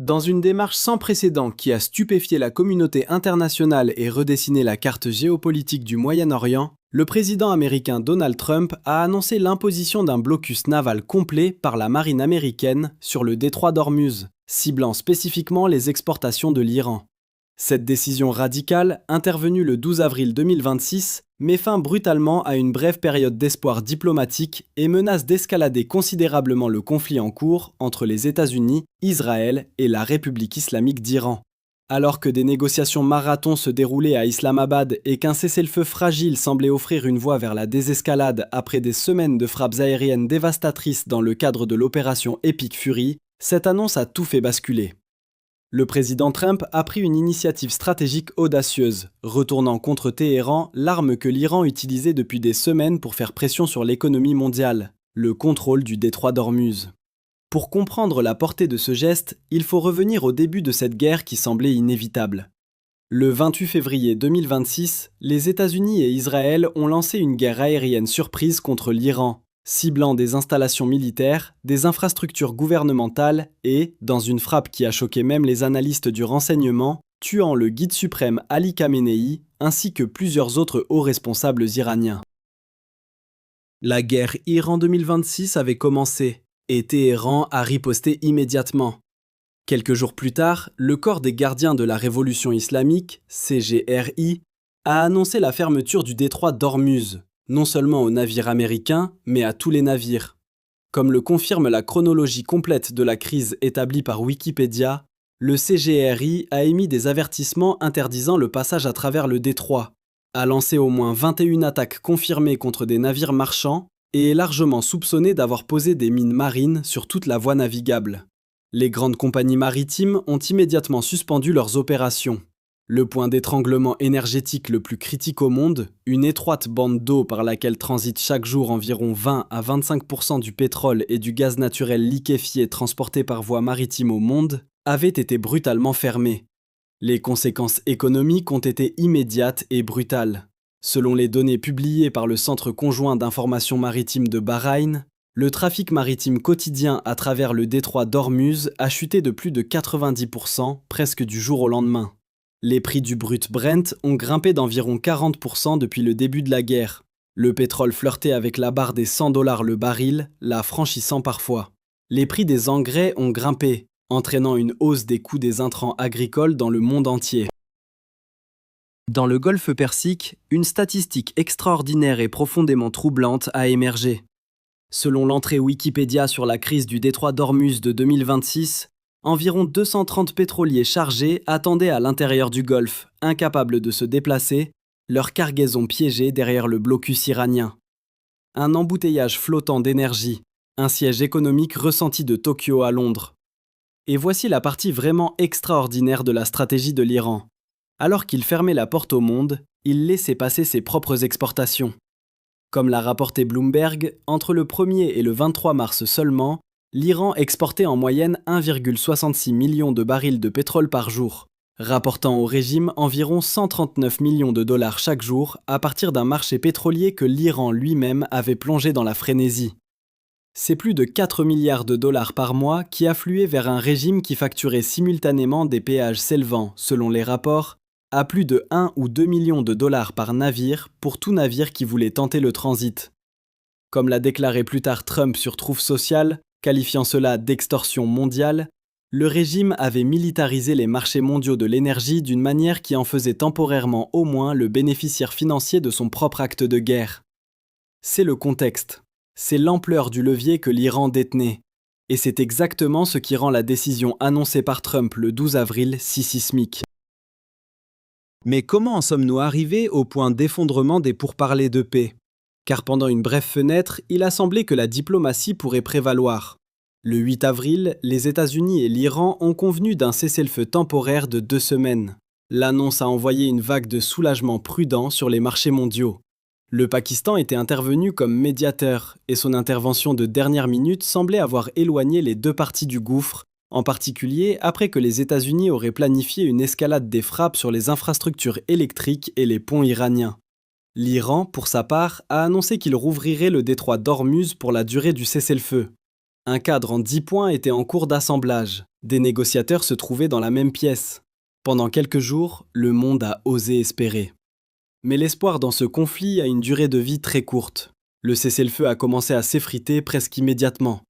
Dans une démarche sans précédent qui a stupéfié la communauté internationale et redessiné la carte géopolitique du Moyen-Orient, le président américain Donald Trump a annoncé l'imposition d'un blocus naval complet par la marine américaine sur le détroit d'Ormuz, ciblant spécifiquement les exportations de l'Iran. Cette décision radicale, intervenue le 12 avril 2026, met fin brutalement à une brève période d'espoir diplomatique et menace d'escalader considérablement le conflit en cours entre les États-Unis, Israël et la République islamique d'Iran. Alors que des négociations marathons se déroulaient à Islamabad et qu'un cessez-le-feu fragile semblait offrir une voie vers la désescalade après des semaines de frappes aériennes dévastatrices dans le cadre de l'opération Epic Fury, cette annonce a tout fait basculer. Le président Trump a pris une initiative stratégique audacieuse, retournant contre Téhéran l'arme que l'Iran utilisait depuis des semaines pour faire pression sur l'économie mondiale, le contrôle du détroit d'Ormuz. Pour comprendre la portée de ce geste, il faut revenir au début de cette guerre qui semblait inévitable. Le 28 février 2026, les États-Unis et Israël ont lancé une guerre aérienne surprise contre l'Iran, ciblant des installations militaires, des infrastructures gouvernementales et, dans une frappe qui a choqué même les analystes du renseignement, tuant le guide suprême Ali Khamenei ainsi que plusieurs autres hauts responsables iraniens. La guerre Iran 2026 avait commencé, et Téhéran a riposté immédiatement. Quelques jours plus tard, le corps des gardiens de la révolution islamique, CGRI, a annoncé la fermeture du détroit d'Ormuz, non seulement aux navires américains, mais à tous les navires. Comme le confirme la chronologie complète de la crise établie par Wikipédia, le CGRI a émis des avertissements interdisant le passage à travers le détroit, a lancé au moins 21 attaques confirmées contre des navires marchands et est largement soupçonné d'avoir posé des mines marines sur toute la voie navigable. Les grandes compagnies maritimes ont immédiatement suspendu leurs opérations. Le point d'étranglement énergétique le plus critique au monde, une étroite bande d'eau par laquelle transitent chaque jour environ 20 à 25% du pétrole et du gaz naturel liquéfié transportés par voie maritime au monde, avait été brutalement fermée. Les conséquences économiques ont été immédiates et brutales. Selon les données publiées par le Centre conjoint d'information maritime de Bahreïn, le trafic maritime quotidien à travers le détroit d'Ormuz a chuté de plus de 90%, presque du jour au lendemain. Les prix du brut Brent ont grimpé d'environ 40% depuis le début de la guerre. Le pétrole flirtait avec la barre des $100 le baril, la franchissant parfois. Les prix des engrais ont grimpé, entraînant une hausse des coûts des intrants agricoles dans le monde entier. Dans le Golfe Persique, une statistique extraordinaire et profondément troublante a émergé. Selon l'entrée Wikipédia sur la crise du détroit d'Ormuz de 2026, environ 230 pétroliers chargés attendaient à l'intérieur du Golfe, incapables de se déplacer, leur cargaison piégée derrière le blocus iranien. Un embouteillage flottant d'énergie, un siège économique ressenti de Tokyo à Londres. Et voici la partie vraiment extraordinaire de la stratégie de l'Iran. Alors qu'il fermait la porte au monde, il laissait passer ses propres exportations. Comme l'a rapporté Bloomberg, entre le 1er et le 23 mars seulement, l'Iran exportait en moyenne 1,66 million de barils de pétrole par jour, rapportant au régime environ 139 millions de dollars chaque jour à partir d'un marché pétrolier que l'Iran lui-même avait plongé dans la frénésie. C'est plus de 4 milliards de dollars par mois qui affluaient vers un régime qui facturait simultanément des péages s'élevant, selon les rapports, à plus de 1 ou 2 millions de dollars par navire pour tout navire qui voulait tenter le transit. Comme l'a déclaré plus tard Trump sur Truth Social, qualifiant cela d'extorsion mondiale, le régime avait militarisé les marchés mondiaux de l'énergie d'une manière qui en faisait temporairement au moins le bénéficiaire financier de son propre acte de guerre. C'est le contexte, c'est l'ampleur du levier que l'Iran détenait, et c'est exactement ce qui rend la décision annoncée par Trump le 12 avril si sismique. Mais comment en sommes-nous arrivés au point d'effondrement des pourparlers de paix ? Car pendant une brève fenêtre, il a semblé que la diplomatie pourrait prévaloir. Le 8 avril, les États-Unis et l'Iran ont convenu d'un cessez-le-feu temporaire de 2 semaines. L'annonce a envoyé une vague de soulagement prudent sur les marchés mondiaux. Le Pakistan était intervenu comme médiateur, et son intervention de dernière minute semblait avoir éloigné les deux parties du gouffre, en particulier après que les États-Unis auraient planifié une escalade des frappes sur les infrastructures électriques et les ponts iraniens. L'Iran, pour sa part, a annoncé qu'il rouvrirait le détroit d'Ormuz pour la durée du cessez-le-feu. Un cadre en 10 points était en cours d'assemblage, Des négociateurs se trouvaient dans la même pièce. Pendant quelques jours, le monde a osé espérer. Mais l'espoir dans ce conflit a une durée de vie très courte. Le cessez-le-feu a commencé à s'effriter presque immédiatement.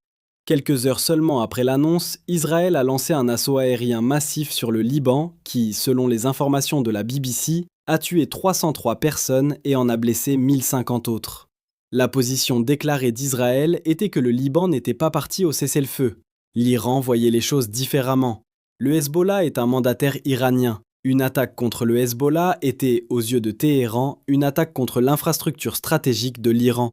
Quelques heures seulement après l'annonce, Israël a lancé un assaut aérien massif sur le Liban qui, selon les informations de la BBC, a tué 303 personnes et en a blessé 1050 autres. La position déclarée d'Israël était que le Liban n'était pas parti au cessez-le-feu. L'Iran voyait les choses différemment. Le Hezbollah est un mandataire iranien. Une attaque contre le Hezbollah était, aux yeux de Téhéran, une attaque contre l'infrastructure stratégique de l'Iran.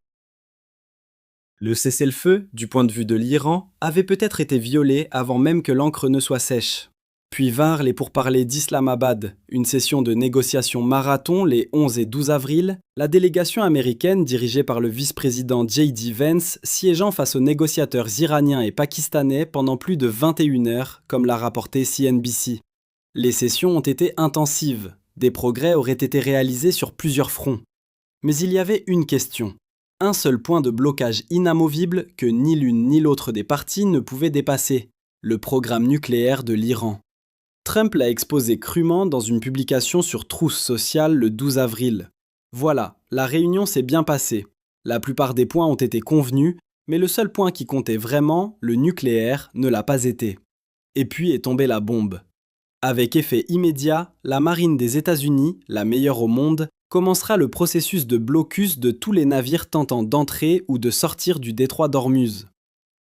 Le cessez-le-feu, du point de vue de l'Iran, avait peut-être été violé avant même que l'encre ne soit sèche. Puis vinrent les pourparlers d'Islamabad, une session de négociations marathon les 11 et 12 avril, la délégation américaine dirigée par le vice-président J.D. Vance siégeant face aux négociateurs iraniens et pakistanais pendant plus de 21 heures, comme l'a rapporté CNBC. Les sessions ont été intensives, des progrès auraient été réalisés sur plusieurs fronts. Mais il y avait une question. Un seul point de blocage inamovible que ni l'une ni l'autre des parties ne pouvait dépasser, le programme nucléaire de l'Iran. Trump l'a exposé crûment dans une publication sur Truth Social le 12 avril. Voilà, la réunion s'est bien passée. La plupart des points ont été convenus, mais le seul point qui comptait vraiment, le nucléaire, ne l'a pas été. Et puis est tombée la bombe. Avec effet immédiat, la marine des États-Unis, la meilleure au monde, commencera le processus de blocus de tous les navires tentant d'entrer ou de sortir du détroit d'Ormuz.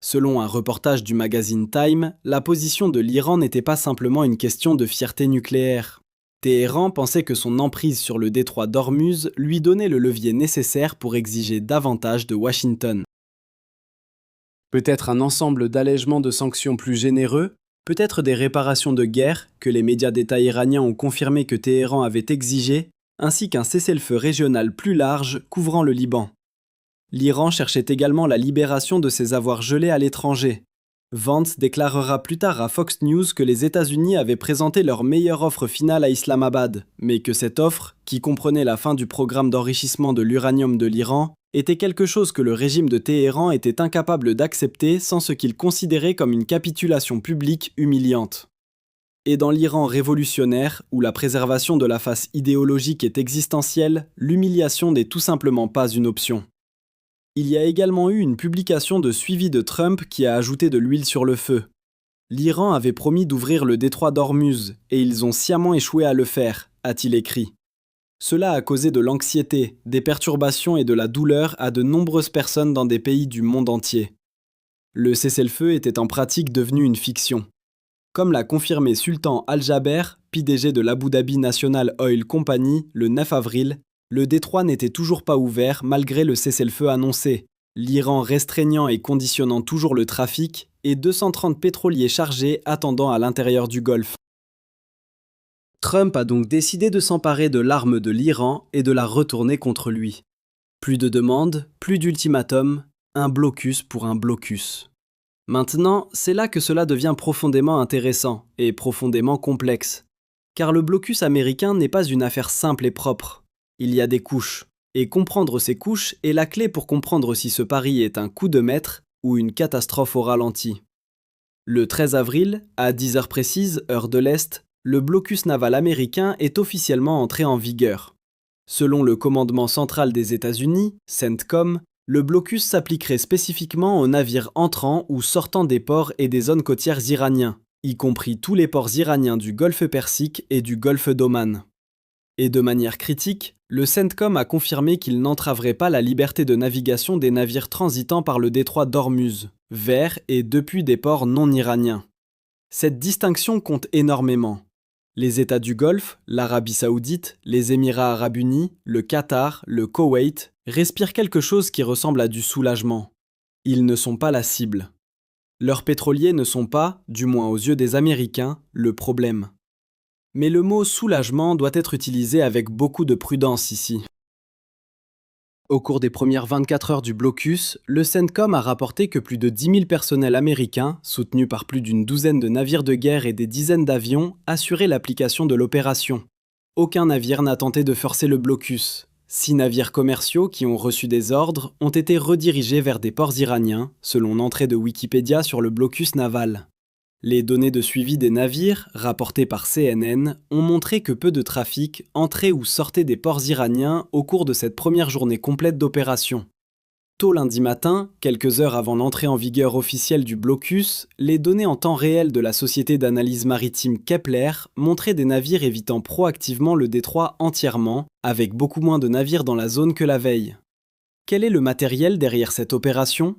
Selon un reportage du magazine Time, la position de l'Iran n'était pas simplement une question de fierté nucléaire. Téhéran pensait que son emprise sur le détroit d'Ormuz lui donnait le levier nécessaire pour exiger davantage de Washington. Peut-être un ensemble d'allègements de sanctions plus généreux, peut-être des réparations de guerre que les médias d'État iraniens ont confirmé que Téhéran avait exigé, ainsi qu'un cessez-le-feu régional plus large couvrant le Liban. L'Iran cherchait également la libération de ses avoirs gelés à l'étranger. Vance déclarera plus tard à Fox News que les États-Unis avaient présenté leur meilleure offre finale à Islamabad, mais que cette offre, qui comprenait la fin du programme d'enrichissement de l'uranium de l'Iran, était quelque chose que le régime de Téhéran était incapable d'accepter sans ce qu'il considérait comme une capitulation publique humiliante. Et dans l'Iran révolutionnaire, où la préservation de la face idéologique est existentielle, l'humiliation n'est tout simplement pas une option. Il y a également eu une publication de suivi de Trump qui a ajouté de l'huile sur le feu. L'Iran avait promis d'ouvrir le détroit d'Ormuz, et ils ont sciemment échoué à le faire, a-t-il écrit. Cela a causé de l'anxiété, des perturbations et de la douleur à de nombreuses personnes dans des pays du monde entier. Le cessez-le-feu était en pratique devenu une fiction. Comme l'a confirmé Sultan Al-Jaber, PDG de l'Abu Dhabi National Oil Company, le 9 avril, le détroit n'était toujours pas ouvert malgré le cessez-le-feu annoncé, l'Iran restreignant et conditionnant toujours le trafic et 230 pétroliers chargés attendant à l'intérieur du Golfe. Trump a donc décidé de s'emparer de l'arme de l'Iran et de la retourner contre lui. Plus de demandes, plus d'ultimatums, un blocus pour un blocus. Maintenant, c'est là que cela devient profondément intéressant et profondément complexe. Car le blocus américain n'est pas une affaire simple et propre. Il y a des couches. Et comprendre ces couches est la clé pour comprendre si ce pari est un coup de maître ou une catastrophe au ralenti. Le 13 avril, à 10 heures précises, heure de l'Est, le blocus naval américain est officiellement entré en vigueur. Selon le commandement central des États-Unis, CENTCOM, le blocus s'appliquerait spécifiquement aux navires entrant ou sortant des ports et des zones côtières iraniens, y compris tous les ports iraniens du Golfe Persique et du Golfe d'Oman. Et de manière critique, le CENTCOM a confirmé qu'il n'entraverait pas la liberté de navigation des navires transitant par le détroit d'Ormuz, vers et depuis des ports non iraniens. Cette distinction compte énormément. Les États du Golfe, l'Arabie Saoudite, les Émirats Arabes Unis, le Qatar, le Koweït, respirent quelque chose qui ressemble à du soulagement. Ils ne sont pas la cible. Leurs pétroliers ne sont pas, du moins aux yeux des Américains, le problème. Mais le mot soulagement doit être utilisé avec beaucoup de prudence ici. Au cours des premières 24 heures du blocus, le CENTCOM a rapporté que plus de 10 000 personnels américains, soutenus par plus d'une douzaine de navires de guerre et des dizaines d'avions, assuraient l'application de l'opération. Aucun navire n'a tenté de forcer le blocus. 6 navires commerciaux qui ont reçu des ordres ont été redirigés vers des ports iraniens, selon l'entrée de Wikipédia sur le blocus naval. Les données de suivi des navires, rapportées par CNN, ont montré que peu de trafic entrait ou sortait des ports iraniens au cours de cette première journée complète d'opération. Tôt lundi matin, quelques heures avant l'entrée en vigueur officielle du blocus, les données en temps réel de la société d'analyse maritime Kepler montraient des navires évitant proactivement le détroit entièrement, avec beaucoup moins de navires dans la zone que la veille. Quel est le matériel derrière cette opération ?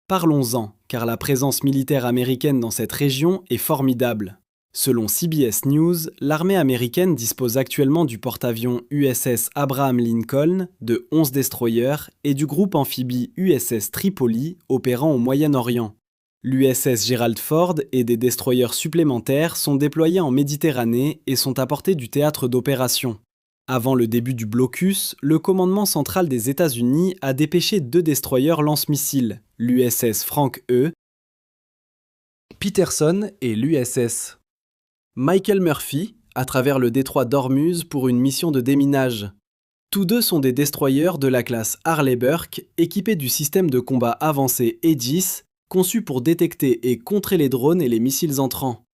Parlons-en, car la présence militaire américaine dans cette région est formidable. Selon CBS News, l'armée américaine dispose actuellement du porte-avions USS Abraham Lincoln, de 11 destroyers et du groupe amphibie USS Tripoli opérant au Moyen-Orient. L'USS Gerald Ford et des destroyers supplémentaires sont déployés en Méditerranée et sont à portée du théâtre d'opération. Avant le début du blocus, le commandement central des États-Unis a dépêché 2 destroyers lance-missiles, l'USS Frank E. Peterson et l'USS Michael Murphy, à travers le détroit d'Ormuz pour une mission de déminage. Tous deux sont des destroyers de la classe Harley Burke, équipés du système de combat avancé Aegis, conçu pour détecter et contrer les drones et les missiles entrants.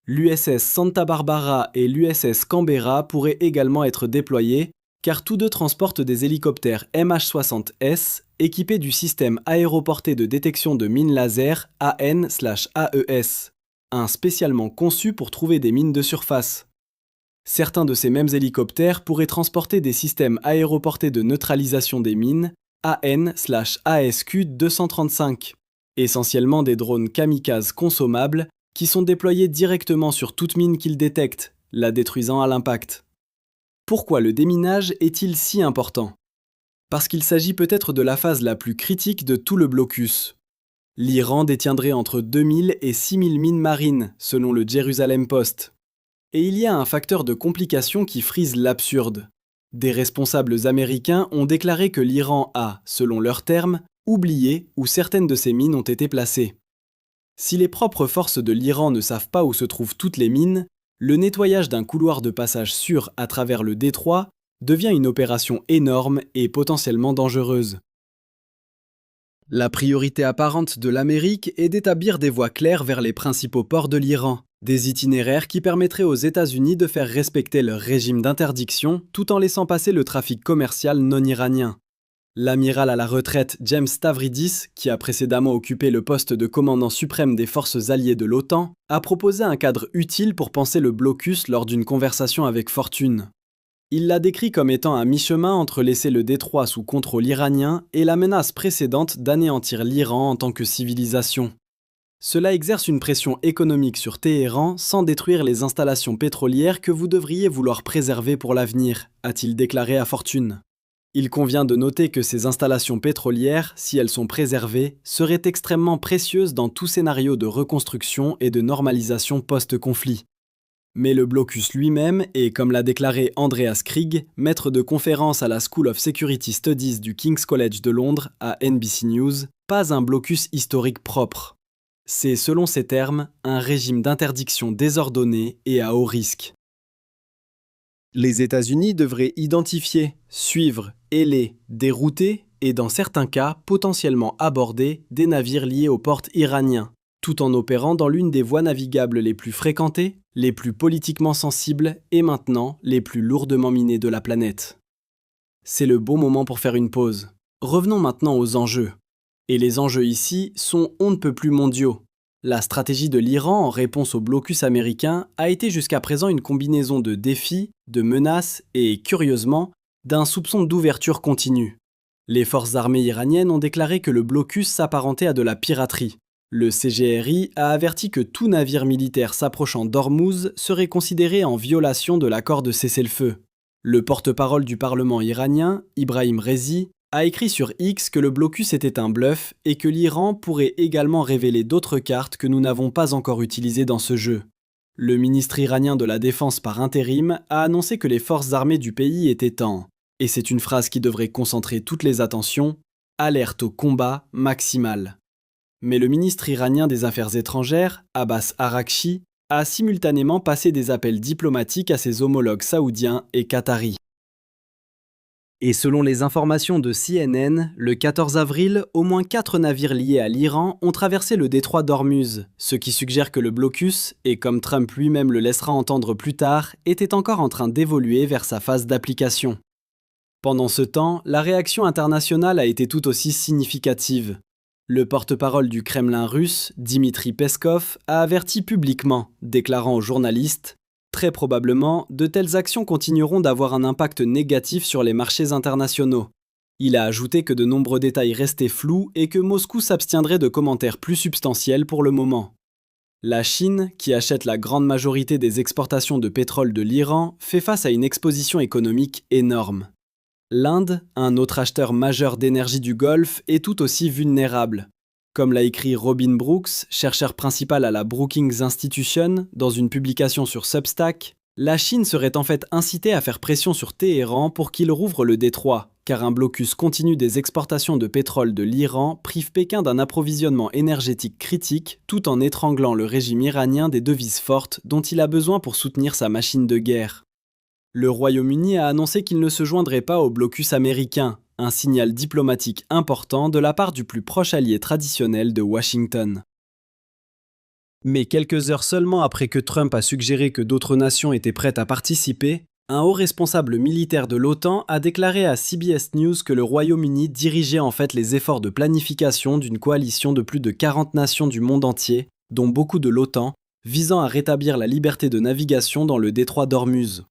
L'USS Santa Barbara et l'USS Canberra pourraient également être déployés, car tous deux transportent des hélicoptères MH-60S équipés du système aéroporté de détection de mines laser AN/AES, un spécialement conçu pour trouver des mines de surface. Certains de ces mêmes hélicoptères pourraient transporter des systèmes aéroportés de neutralisation des mines AN/ASQ-235, essentiellement des drones kamikazes consommables qui sont déployés directement sur toute mine qu'ils détectent, la détruisant à l'impact. Pourquoi le déminage est-il si important ? Parce qu'il s'agit peut-être de la phase la plus critique de tout le blocus. L'Iran détiendrait entre 2000 et 6000 mines marines, selon le Jerusalem Post. Et il y a un facteur de complication qui frise l'absurde. Des responsables américains ont déclaré que l'Iran a, selon leurs termes, oublié où certaines de ces mines ont été placées. Si les propres forces de l'Iran ne savent pas où se trouvent toutes les mines, le nettoyage d'un couloir de passage sûr à travers le détroit devient une opération énorme et potentiellement dangereuse. La priorité apparente de l'Amérique est d'établir des voies claires vers les principaux ports de l'Iran, des itinéraires qui permettraient aux États-Unis de faire respecter leur régime d'interdiction tout en laissant passer le trafic commercial non iranien. L'amiral à la retraite James Stavridis, qui a précédemment occupé le poste de commandant suprême des forces alliées de l'OTAN, a proposé un cadre utile pour penser le blocus lors d'une conversation avec Fortune. Il l'a décrit comme étant à mi-chemin entre laisser le détroit sous contrôle iranien et la menace précédente d'anéantir l'Iran en tant que civilisation. Cela exerce une pression économique sur Téhéran sans détruire les installations pétrolières que vous devriez vouloir préserver pour l'avenir, a-t-il déclaré à Fortune. Il convient de noter que ces installations pétrolières, si elles sont préservées, seraient extrêmement précieuses dans tout scénario de reconstruction et de normalisation post-conflit. Mais le blocus lui-même est, comme l'a déclaré Andreas Krieg, maître de conférence à la School of Security Studies du King's College de Londres à NBC News, pas un blocus historique propre. C'est, selon ses termes, un régime d'interdiction désordonné et à haut risque. Les États-Unis devraient identifier, suivre, héler, dérouter et, dans certains cas, potentiellement aborder des navires liés aux ports iraniens, tout en opérant dans l'une des voies navigables les plus fréquentées, les plus politiquement sensibles et maintenant les plus lourdement minées de la planète. C'est le bon moment pour faire une pause. Revenons maintenant aux enjeux. Et les enjeux ici sont on ne peut plus mondiaux. La stratégie de l'Iran en réponse au blocus américain a été jusqu'à présent une combinaison de défis, de menaces et, curieusement, d'un soupçon d'ouverture continue. Les forces armées iraniennes ont déclaré que le blocus s'apparentait à de la piraterie. Le CGRI a averti que tout navire militaire s'approchant d'Ormuz serait considéré en violation de l'accord de cessez-le-feu. Le porte-parole du Parlement iranien, Ibrahim Rezi, a écrit sur X que le blocus était un bluff et que l'Iran pourrait également révéler d'autres cartes que nous n'avons pas encore utilisées dans ce jeu. Le ministre iranien de la Défense par intérim a annoncé que les forces armées du pays étaient en, et c'est une phrase qui devrait concentrer toutes les attentions, alerte au combat maximal. Mais le ministre iranien des Affaires étrangères, Abbas Araghchi, a simultanément passé des appels diplomatiques à ses homologues saoudiens et qataris. Et selon les informations de CNN, le 14 avril, au moins 4 navires liés à l'Iran ont traversé le détroit d'Ormuz, ce qui suggère que le blocus, et comme Trump lui-même le laissera entendre plus tard, était encore en train d'évoluer vers sa phase d'application. Pendant ce temps, la réaction internationale a été tout aussi significative. Le porte-parole du Kremlin russe, Dmitri Peskov, a averti publiquement, déclarant aux journalistes: très probablement, de telles actions continueront d'avoir un impact négatif sur les marchés internationaux. Il a ajouté que de nombreux détails restaient flous et que Moscou s'abstiendrait de commentaires plus substantiels pour le moment. La Chine, qui achète la grande majorité des exportations de pétrole de l'Iran, fait face à une exposition économique énorme. L'Inde, un autre acheteur majeur d'énergie du Golfe, est tout aussi vulnérable. Comme l'a écrit Robin Brooks, chercheur principal à la Brookings Institution, dans une publication sur Substack, la Chine serait en fait incitée à faire pression sur Téhéran pour qu'il rouvre le détroit, car un blocus continu des exportations de pétrole de l'Iran prive Pékin d'un approvisionnement énergétique critique tout en étranglant le régime iranien des devises fortes dont il a besoin pour soutenir sa machine de guerre. Le Royaume-Uni a annoncé qu'il ne se joindrait pas au blocus américain, un signal diplomatique important de la part du plus proche allié traditionnel de Washington. Mais quelques heures seulement après que Trump a suggéré que d'autres nations étaient prêtes à participer, un haut responsable militaire de l'OTAN a déclaré à CBS News que le Royaume-Uni dirigeait en fait les efforts de planification d'une coalition de plus de 40 nations du monde entier, dont beaucoup de l'OTAN, visant à rétablir la liberté de navigation dans le détroit d'Ormuz.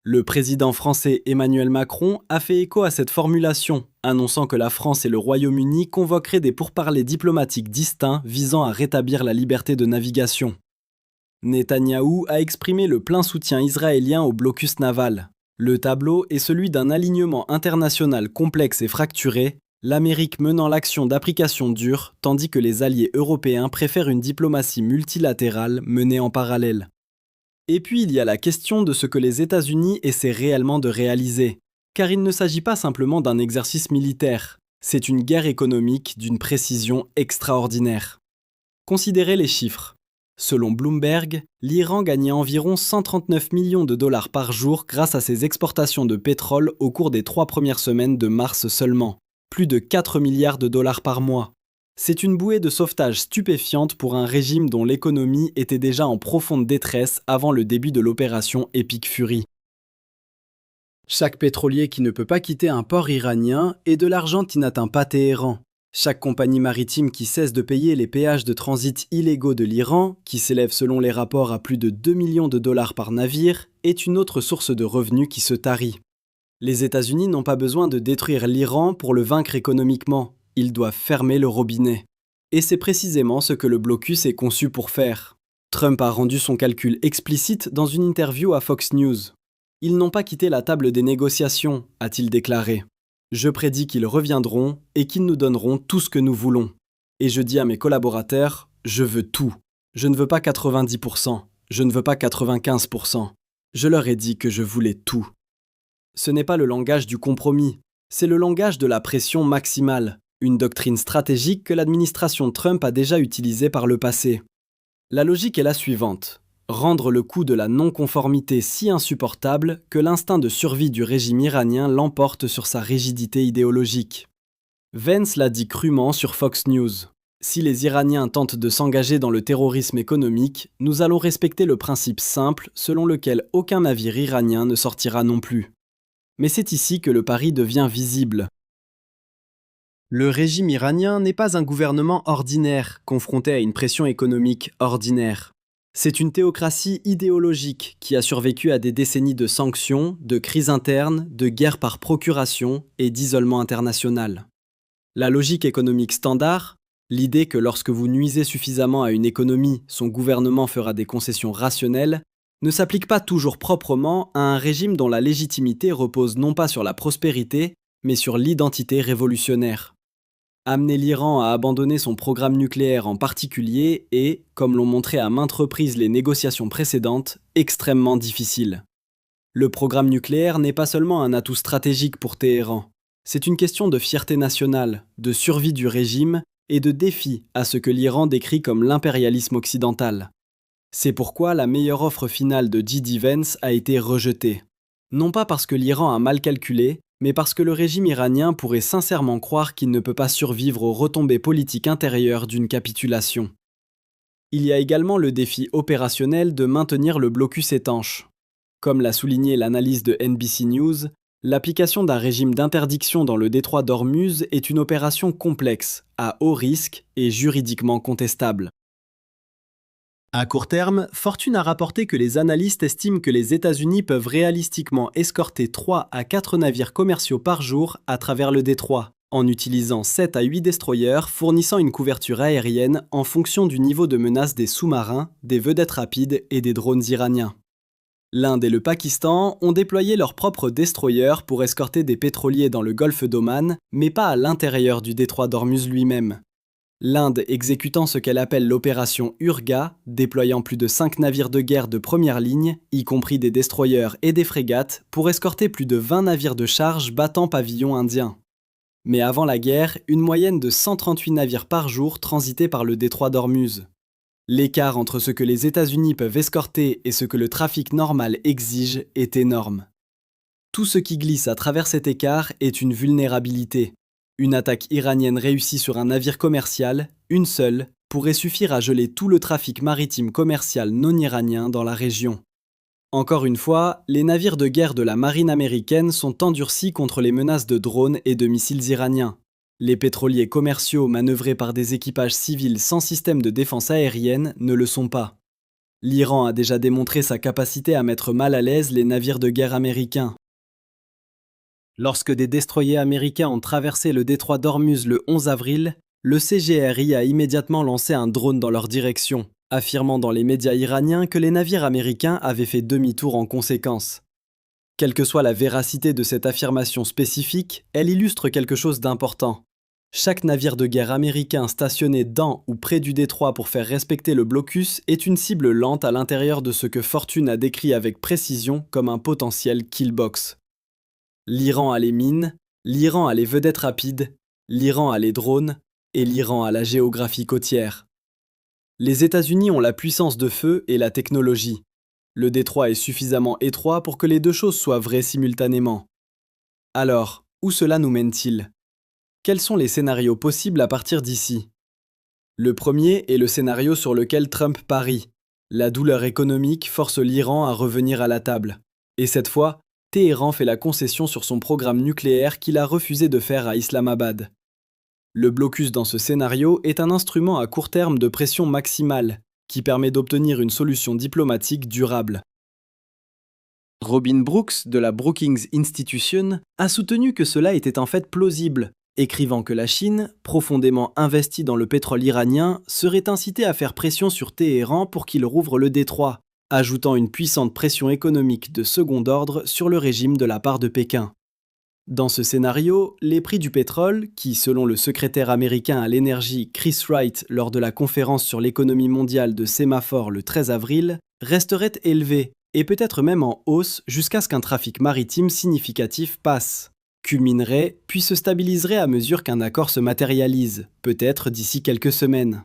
Le président français Emmanuel Macron a fait écho à cette formulation, annonçant que la France et le Royaume-Uni convoqueraient des pourparlers diplomatiques distincts visant à rétablir la liberté de navigation. Netanyahou a exprimé le plein soutien israélien au blocus naval. Le tableau est celui d'un alignement international complexe et fracturé, l'Amérique menant l'action d'application dure, tandis que les alliés européens préfèrent une diplomatie multilatérale menée en parallèle. Et puis il y a la question de ce que les États-Unis essaient réellement de réaliser, car il ne s'agit pas simplement d'un exercice militaire, c'est une guerre économique d'une précision extraordinaire. Considérez les chiffres. Selon Bloomberg, l'Iran gagnait environ 139 millions de dollars par jour grâce à ses exportations de pétrole au cours des 3 premières semaines de mars seulement, plus de 4 milliards de dollars par mois. C'est une bouée de sauvetage stupéfiante pour un régime dont l'économie était déjà en profonde détresse avant le début de l'opération Epic Fury. Chaque pétrolier qui ne peut pas quitter un port iranien est de l'argent qui n'atteint pas Téhéran. Chaque compagnie maritime qui cesse de payer les péages de transit illégaux de l'Iran, qui s'élèvent selon les rapports à plus de 2 millions de dollars par navire, est une autre source de revenus qui se tarit. Les États-Unis n'ont pas besoin de détruire l'Iran pour le vaincre économiquement. Ils doivent fermer le robinet. Et c'est précisément ce que le blocus est conçu pour faire. Trump a rendu son calcul explicite dans une interview à Fox News. Ils n'ont pas quitté la table des négociations, a-t-il déclaré. Je prédis qu'ils reviendront et qu'ils nous donneront tout ce que nous voulons. Et je dis à mes collaborateurs, je veux tout. Je ne veux pas 90%, je ne veux pas 95%. Je leur ai dit que je voulais tout. Ce n'est pas le langage du compromis, c'est le langage de la pression maximale. Une doctrine stratégique que l'administration Trump a déjà utilisée par le passé. La logique est la suivante. Rendre le coup de la non-conformité si insupportable que l'instinct de survie du régime iranien l'emporte sur sa rigidité idéologique. Vance l'a dit crûment sur Fox News. Si les Iraniens tentent de s'engager dans le terrorisme économique, nous allons respecter le principe simple selon lequel aucun navire iranien ne sortira non plus. Mais c'est ici que le pari devient visible. Le régime iranien n'est pas un gouvernement ordinaire, confronté à une pression économique ordinaire. C'est une théocratie idéologique qui a survécu à des décennies de sanctions, de crises internes, de guerres par procuration et d'isolement international. La logique économique standard, l'idée que lorsque vous nuisez suffisamment à une économie, son gouvernement fera des concessions rationnelles, ne s'applique pas toujours proprement à un régime dont la légitimité repose non pas sur la prospérité, mais sur l'identité révolutionnaire. Amener l'Iran à abandonner son programme nucléaire en particulier est, comme l'ont montré à maintes reprises les négociations précédentes, extrêmement difficile. Le programme nucléaire n'est pas seulement un atout stratégique pour Téhéran, c'est une question de fierté nationale, de survie du régime et de défi à ce que l'Iran décrit comme l'impérialisme occidental. C'est pourquoi la meilleure offre finale de J.D. Vance a été rejetée. Non pas parce que l'Iran a mal calculé, mais parce que le régime iranien pourrait sincèrement croire qu'il ne peut pas survivre aux retombées politiques intérieures d'une capitulation. Il y a également le défi opérationnel de maintenir le blocus étanche. Comme l'a souligné l'analyse de NBC News, l'application d'un régime d'interdiction dans le détroit d'Ormuz est une opération complexe, à haut risque et juridiquement contestable. À court terme, Fortune a rapporté que les analystes estiment que les États-Unis peuvent réalistiquement escorter 3 à 4 navires commerciaux par jour à travers le détroit, en utilisant 7 à 8 destroyers fournissant une couverture aérienne en fonction du niveau de menace des sous-marins, des vedettes rapides et des drones iraniens. L'Inde et le Pakistan ont déployé leurs propres destroyers pour escorter des pétroliers dans le golfe d'Oman, mais pas à l'intérieur du détroit d'Ormuz lui-même. L'Inde exécutant ce qu'elle appelle l'opération Urga, déployant plus de 5 navires de guerre de première ligne, y compris des destroyers et des frégates, pour escorter plus de 20 navires de charge battant pavillon indien. Mais avant la guerre, une moyenne de 138 navires par jour transitaient par le détroit d'Ormuz. L'écart entre ce que les États-Unis peuvent escorter et ce que le trafic normal exige est énorme. Tout ce qui glisse à travers cet écart est une vulnérabilité. Une attaque iranienne réussie sur un navire commercial, une seule, pourrait suffire à geler tout le trafic maritime commercial non iranien dans la région. Encore une fois, les navires de guerre de la marine américaine sont endurcis contre les menaces de drones et de missiles iraniens. Les pétroliers commerciaux manœuvrés par des équipages civils sans système de défense aérienne ne le sont pas. L'Iran a déjà démontré sa capacité à mettre mal à l'aise les navires de guerre américains. Lorsque des destroyers américains ont traversé le détroit d'Ormuz le 11 avril, le CGRI a immédiatement lancé un drone dans leur direction, affirmant dans les médias iraniens que les navires américains avaient fait demi-tour en conséquence. Quelle que soit la véracité de cette affirmation spécifique, elle illustre quelque chose d'important. Chaque navire de guerre américain stationné dans ou près du détroit pour faire respecter le blocus est une cible lente à l'intérieur de ce que Fortune a décrit avec précision comme un potentiel killbox. L'Iran a les mines, l'Iran a les vedettes rapides, l'Iran a les drones et l'Iran a la géographie côtière. Les États-Unis ont la puissance de feu et la technologie. Le détroit est suffisamment étroit pour que les deux choses soient vraies simultanément. Alors, où cela nous mène-t-il ? Quels sont les scénarios possibles à partir d'ici ? Le premier est le scénario sur lequel Trump parie. La douleur économique force l'Iran à revenir à la table. Et cette fois, Téhéran fait la concession sur son programme nucléaire qu'il a refusé de faire à Islamabad. Le blocus dans ce scénario est un instrument à court terme de pression maximale, qui permet d'obtenir une solution diplomatique durable. Robin Brooks, de la Brookings Institution, a soutenu que cela était en fait plausible, écrivant que la Chine, profondément investie dans le pétrole iranien, serait incitée à faire pression sur Téhéran pour qu'il rouvre le détroit, ajoutant une puissante pression économique de second ordre sur le régime de la part de Pékin. Dans ce scénario, les prix du pétrole, qui selon le secrétaire américain à l'énergie Chris Wright lors de la conférence sur l'économie mondiale de Sémaphore le 13 avril, resteraient élevés, et peut-être même en hausse jusqu'à ce qu'un trafic maritime significatif passe, culminerait, puis se stabiliserait à mesure qu'un accord se matérialise, peut-être d'ici quelques semaines.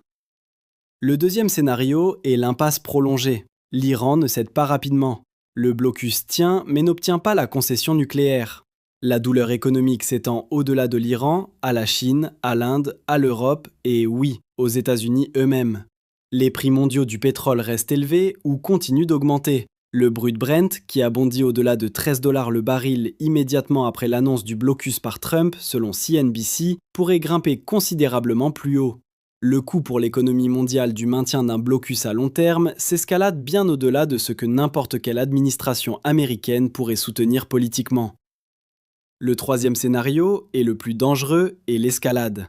Le deuxième scénario est l'impasse prolongée. L'Iran ne cède pas rapidement. Le blocus tient, mais n'obtient pas la concession nucléaire. La douleur économique s'étend au-delà de l'Iran, à la Chine, à l'Inde, à l'Europe et, oui, aux États-Unis eux-mêmes. Les prix mondiaux du pétrole restent élevés ou continuent d'augmenter. Le brut Brent, qui a bondi au-delà de $13 le baril immédiatement après l'annonce du blocus par Trump, selon CNBC, pourrait grimper considérablement plus haut. Le coût pour l'économie mondiale du maintien d'un blocus à long terme s'escalade bien au-delà de ce que n'importe quelle administration américaine pourrait soutenir politiquement. Le troisième scénario, et le plus dangereux, est l'escalade.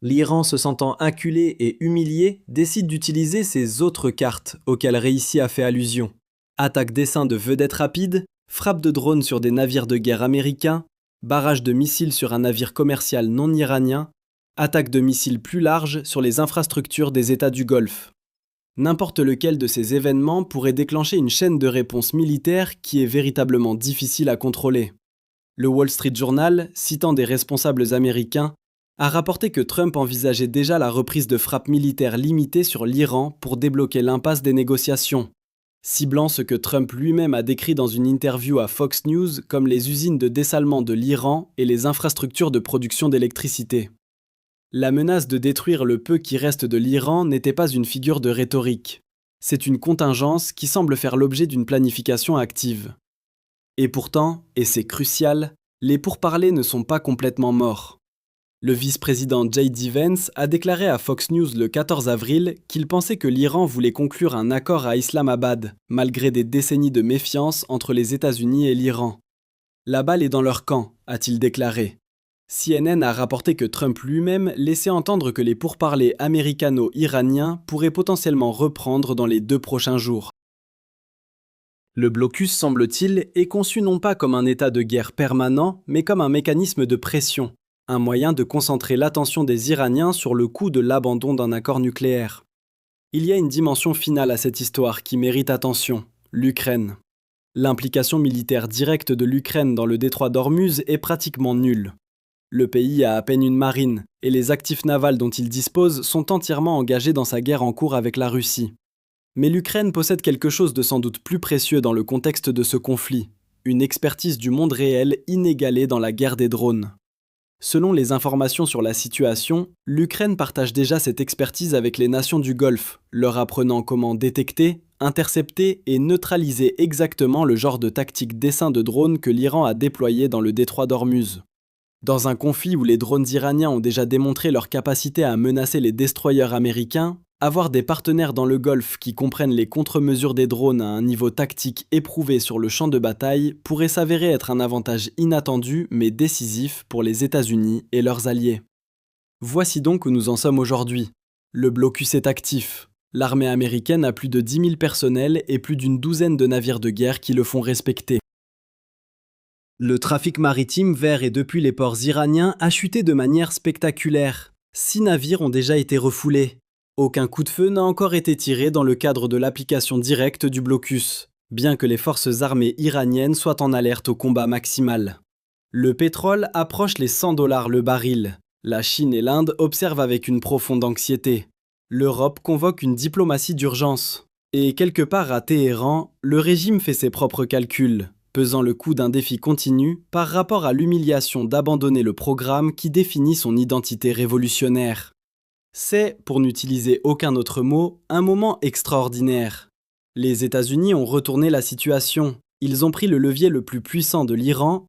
L'Iran, se sentant acculé et humilié, décide d'utiliser ces autres cartes auxquelles Reissi a fait allusion. Attaque d'essaims de vedettes rapides, frappe de drones sur des navires de guerre américains, barrage de missiles sur un navire commercial non iranien, attaque de missiles plus larges sur les infrastructures des États du Golfe. N'importe lequel de ces événements pourrait déclencher une chaîne de réponse militaire qui est véritablement difficile à contrôler. Le Wall Street Journal, citant des responsables américains, a rapporté que Trump envisageait déjà la reprise de frappes militaires limitées sur l'Iran pour débloquer l'impasse des négociations. ciblant ce que Trump lui-même a décrit dans une interview à Fox News comme les usines de dessalement de l'Iran et les infrastructures de production d'électricité. La menace de détruire le peu qui reste de l'Iran n'était pas une figure de rhétorique. C'est une contingence qui semble faire l'objet d'une planification active. Et pourtant, et c'est crucial, les pourparlers ne sont pas complètement morts. Le vice-président J.D. Vance a déclaré à Fox News le 14 avril qu'il pensait que l'Iran voulait conclure un accord à Islamabad, malgré des décennies de méfiance entre les États-Unis et l'Iran. La balle est dans leur camp, a-t-il déclaré. CNN a rapporté que Trump lui-même laissait entendre que les pourparlers américano-iraniens pourraient potentiellement reprendre dans les 2 prochains jours. Le blocus, semble-t-il, est conçu non pas comme un état de guerre permanent, mais comme un mécanisme de pression, un moyen de concentrer l'attention des Iraniens sur le coût de l'abandon d'un accord nucléaire. Il y a une dimension finale à cette histoire qui mérite attention, l'Ukraine. L'implication militaire directe de l'Ukraine dans le détroit d'Ormuz est pratiquement nulle. Le pays a à peine une marine, et les actifs navals dont il dispose sont entièrement engagés dans sa guerre en cours avec la Russie. Mais l'Ukraine possède quelque chose de sans doute plus précieux dans le contexte de ce conflit, une expertise du monde réel inégalée dans la guerre des drones. Selon les informations sur la situation, l'Ukraine partage déjà cette expertise avec les nations du Golfe, leur apprenant comment détecter, intercepter et neutraliser exactement le genre de tactique d'essaim de drones que l'Iran a déployé dans le détroit d'Ormuz. Dans un conflit où les drones iraniens ont déjà démontré leur capacité à menacer les destroyers américains, avoir des partenaires dans le Golfe qui comprennent les contre-mesures des drones à un niveau tactique éprouvé sur le champ de bataille pourrait s'avérer être un avantage inattendu mais décisif pour les États-Unis et leurs alliés. Voici donc où nous en sommes aujourd'hui. Le blocus est actif. L'armée américaine a plus de 10 000 personnels et plus d'une douzaine de navires de guerre qui le font respecter. Le trafic maritime vers et depuis les ports iraniens a chuté de manière spectaculaire. 6 navires ont déjà été refoulés. Aucun coup de feu n'a encore été tiré dans le cadre de l'application directe du blocus, bien que les forces armées iraniennes soient en alerte au combat maximal. Le pétrole approche les $100 le baril. La Chine et l'Inde observent avec une profonde anxiété. L'Europe convoque une diplomatie d'urgence. Et quelque part à Téhéran, le régime fait ses propres calculs, pesant le coût d'un défi continu par rapport à l'humiliation d'abandonner le programme qui définit son identité révolutionnaire. C'est, pour n'utiliser aucun autre mot, un moment extraordinaire. Les États-Unis ont retourné la situation. Ils ont pris le levier le plus puissant de l'Iran